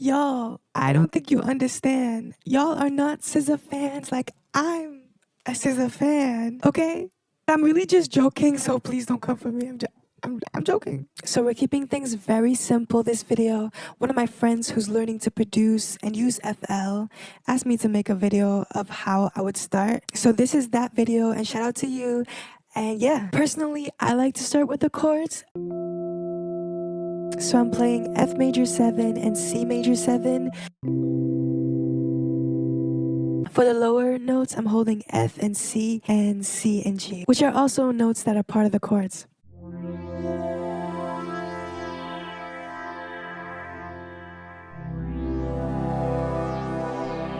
Y'all, I don't think you understand. Y'all are not SZA fans like I'm a SZA fan, okay? I'm really just joking, so please don't come for me. I'm joking. So we're keeping things very simple this video. One of my friends who's learning to produce and use FL asked me to make a video of how I would start. So this is that video, and shout out to you. And yeah, personally, I like to start with the chords. So I'm playing F major 7 and C major 7. For the lower notes, I'm holding F and C and G, which are also notes that are part of the chords.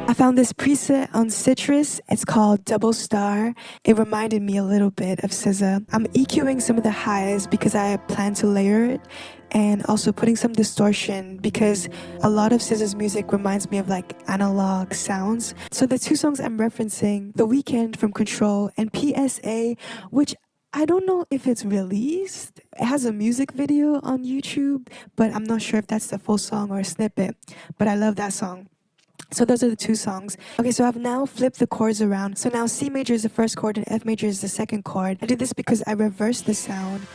I found this preset on Citrus. It's called Double Star. It reminded me a little bit of SZA. I'm EQing some of the highs because I plan to layer it, and also putting some distortion because a lot of SZA's music reminds me of like analog sounds. So the two songs I'm referencing, The Weeknd from Control and PSA, which I don't know if it's released. It has a music video on YouTube, but I'm not sure if that's the full song or a snippet, but I love that song. So those are the two songs. Okay, so I've now flipped the chords around. So now C major is the first chord and F major is the second chord. I did this because I reversed the sound.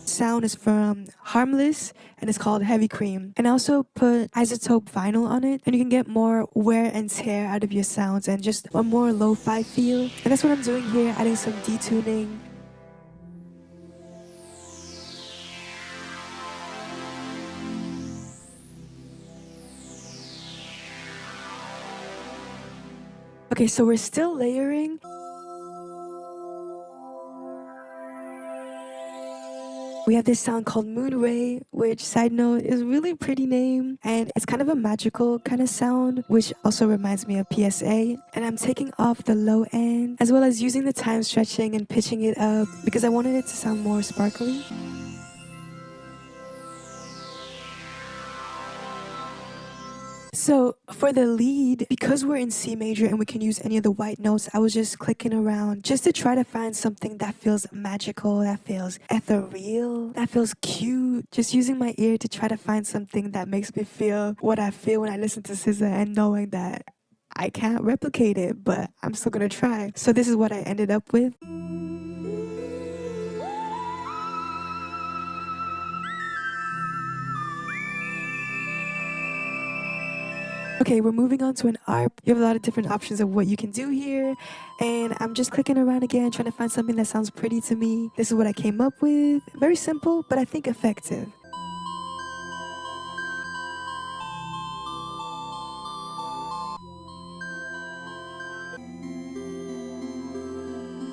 Sound is from Harmless and it's called Heavy Cream. And I also put isotope vinyl on it, and you can get more wear and tear out of your sounds and just a more lo-fi feel. And that's what I'm doing here, adding some detuning. Okay, so we're still layering. We have this sound called Moon Ray, which, side note, is a really pretty name, and it's kind of a magical kind of sound, which also reminds me of PSA. And I'm taking off the low end, as well as using the time stretching and pitching it up because I wanted it to sound more sparkly. So for the lead, because we're in C major and we can use any of the white notes, I was just clicking around just to try to find something that feels magical, that feels ethereal, that feels cute. Just using my ear to try to find something that makes me feel what I feel when I listen to SZA, and knowing that I can't replicate it, but I'm still gonna try. So this is what I ended up with. Okay, we're moving on to an ARP. You have a lot of different options of what you can do here. And I'm just clicking around again, trying to find something that sounds pretty to me. This is what I came up with. Very simple, but I think effective.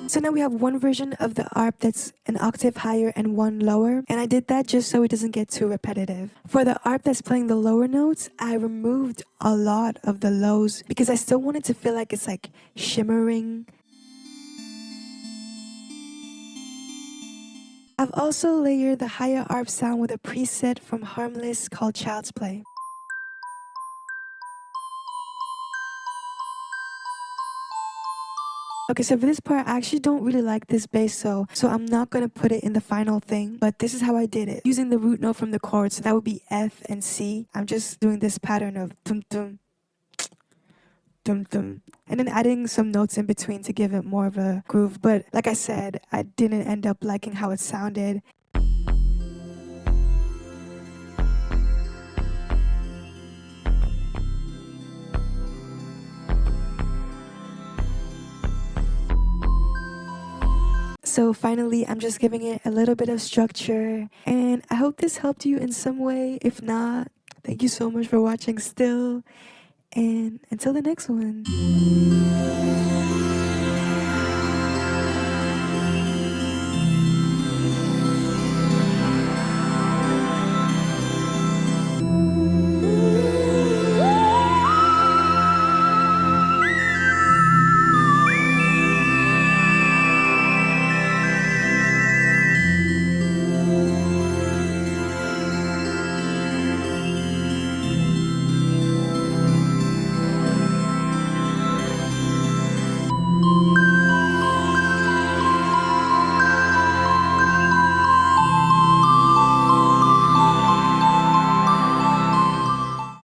So now we have one version of the ARP that's an octave higher and one lower. And I did that just so it doesn't get too repetitive. For the ARP that's playing the lower notes, I removed a lot of the lows because I still wanted to feel like it's like shimmering. I've also layered the higher ARP sound with a preset from Harmless called Child's Play. Okay, so for this part, I actually don't really like this bass, so I'm not gonna put it in the final thing, but this is how I did it. Using the root note from the chord, so that would be F and C. I'm just doing this pattern of dum dum, dum dum, and then adding some notes in between to give it more of a groove. But like I said, I didn't end up liking how it sounded. So finally, I'm just giving it a little bit of structure, and I hope this helped you in some way. If not, thank you so much for watching still, and until the next one.